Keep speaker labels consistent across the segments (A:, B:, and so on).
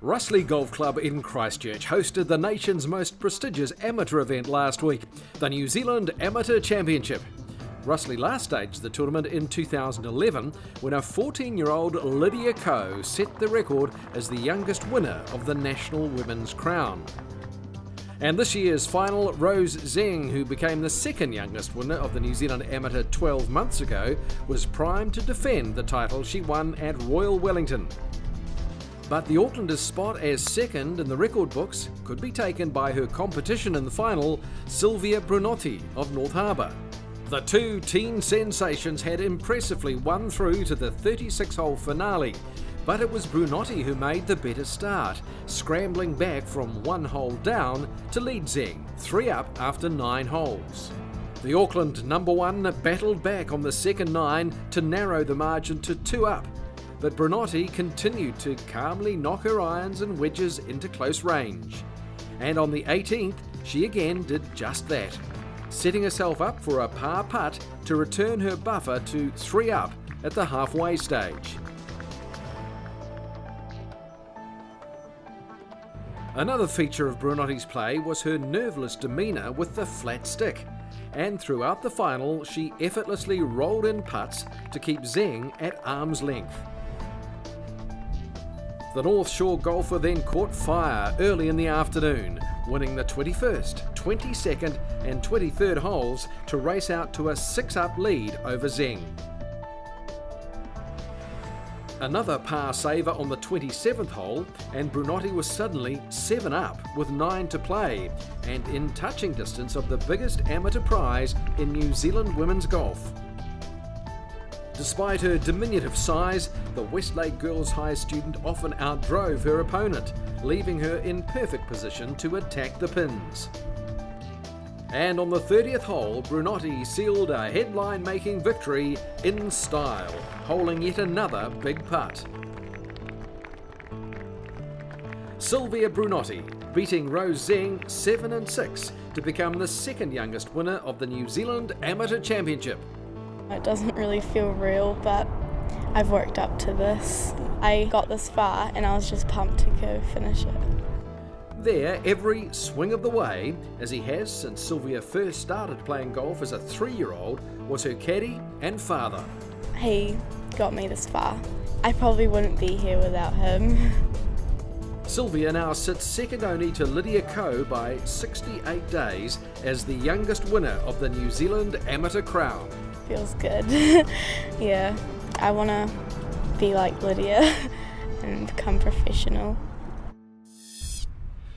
A: Russley Golf Club in Christchurch hosted the nation's most prestigious amateur event last week, the New Zealand Amateur Championship. Russley last staged the tournament in 2011 when a 14-year-old Lydia Ko set the record as the youngest winner of the National Women's Crown. And this year's final, Rose Zheng, who became the second youngest winner of the New Zealand Amateur 12 months ago, was primed to defend the title she won at Royal Wellington. But the Aucklander's spot as second in the record books could be taken by her competition in the final, Sylvia Brunotti of North Harbour. The two teen sensations had impressively won through to the 36-hole finale, but it was Brunotti who made the better start, scrambling back from one hole down to lead Zheng 3 up after 9 holes. The Auckland number one battled back on the second 9 to narrow the margin to 2 up, but Brunotti continued to calmly knock her irons and wedges into close range. And on the 18th, she again did just that, setting herself up for a par putt to return her buffer to 3 up at the halfway stage. Another feature of Brunotti's play was her nerveless demeanour with the flat stick, and throughout the final she effortlessly rolled in putts to keep Zheng at arm's length. The North Shore golfer then caught fire early in the afternoon, winning the 21st, 22nd and 23rd holes to race out to a 6-up lead over Zheng. Another par saver on the 27th hole, and Brunotti was suddenly 7 up with 9 to play and in touching distance of the biggest amateur prize in New Zealand women's golf. Despite her diminutive size, the Westlake Girls High student often outdrove her opponent, leaving her in perfect position to attack the pins. And on the 30th hole, Brunotti sealed a headline-making victory in style, holing yet another big putt. Sylvia Brunotti beating Rose Zheng 7-6 to become the second youngest winner of the New Zealand Amateur Championship.
B: It doesn't really feel real, but I've worked up to this. I got this far and I was just pumped to go finish it.
A: There, every swing of the way, as he has since Sylvia first started playing golf as a 3-year-old, was her caddy and father.
B: He got me this far. I probably wouldn't be here without him.
A: Sylvia now sits second only to Lydia Ko by 68 days as the youngest winner of the New Zealand Amateur Crown.
B: Feels good. Yeah, I want to be like Lydia and become professional.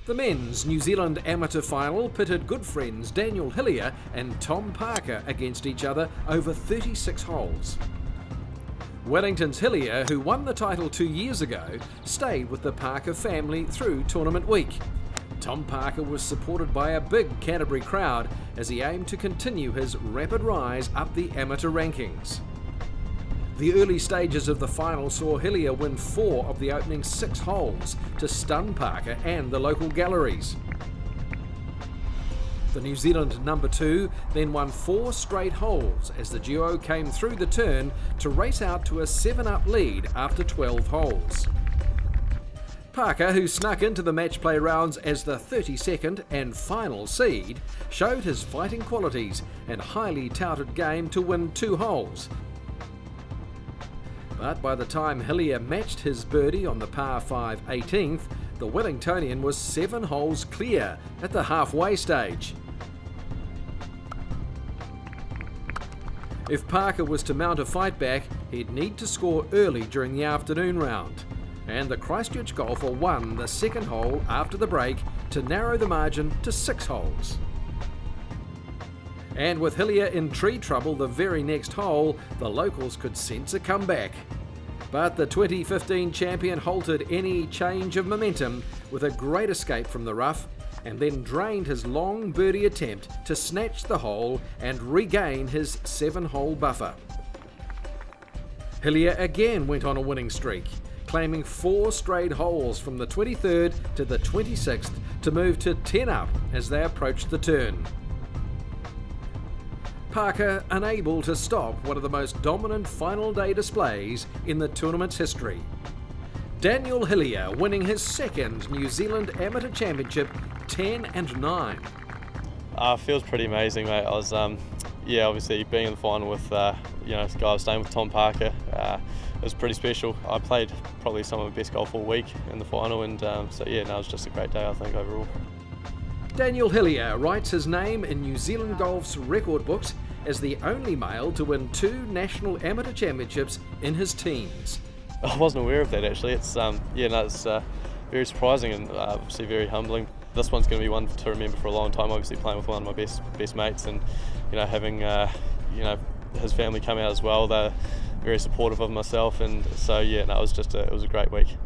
A: The men's New Zealand Amateur final pitted good friends Daniel Hillier and Tom Parker against each other over 36 holes. Wellington's Hillier, who won the title 2 years ago, stayed with the Parker family through tournament week. Tom Parker was supported by a big Canterbury crowd as he aimed to continue his rapid rise up the amateur rankings. The early stages of the final saw Hillier win 4 of the opening 6 holes to stun Parker and the local galleries. The New Zealand number 2 then won 4 straight holes as the duo came through the turn to race out to a 7-up lead after 12 holes. Parker, who snuck into the match play rounds as the 32nd and final seed, showed his fighting qualities and highly touted game to win 2 holes. But by the time Hillier matched his birdie on the par 5 18th, the Wellingtonian was 7 holes clear at the halfway stage. If Parker was to mount a fight back, he'd need to score early during the afternoon round. And the Christchurch golfer won the second hole after the break to narrow the margin to 6 holes. And with Hillier in tree trouble the very next hole, the locals could sense a comeback. But the 2015 champion halted any change of momentum with a great escape from the rough and then drained his long birdie attempt to snatch the hole and regain his 7-hole buffer. Hillier again went on a winning streak, claiming 4 straight holes from the 23rd to the 26th to move to 10 up as they approached the turn. Parker unable to stop one of the most dominant final day displays in the tournament's history. Daniel Hillier winning his second New Zealand Amateur Championship 10 and 9.
C: Feels pretty amazing, mate. I was, obviously being in the final with, the guy I was staying with, Tom Parker, it was pretty special. I played probably some of my best golf all week in the final, and it was just a great day, I think, overall.
A: Daniel Hillier writes his name in New Zealand golf's record books as the only male to win 2 national amateur championships in his teens.
C: I wasn't aware of that, actually. It's very surprising and obviously very humbling. This one's going to be one to remember for a long time. Obviously playing with one of my best mates, and having his family come out as well. They're very supportive of myself, and so it was a great week.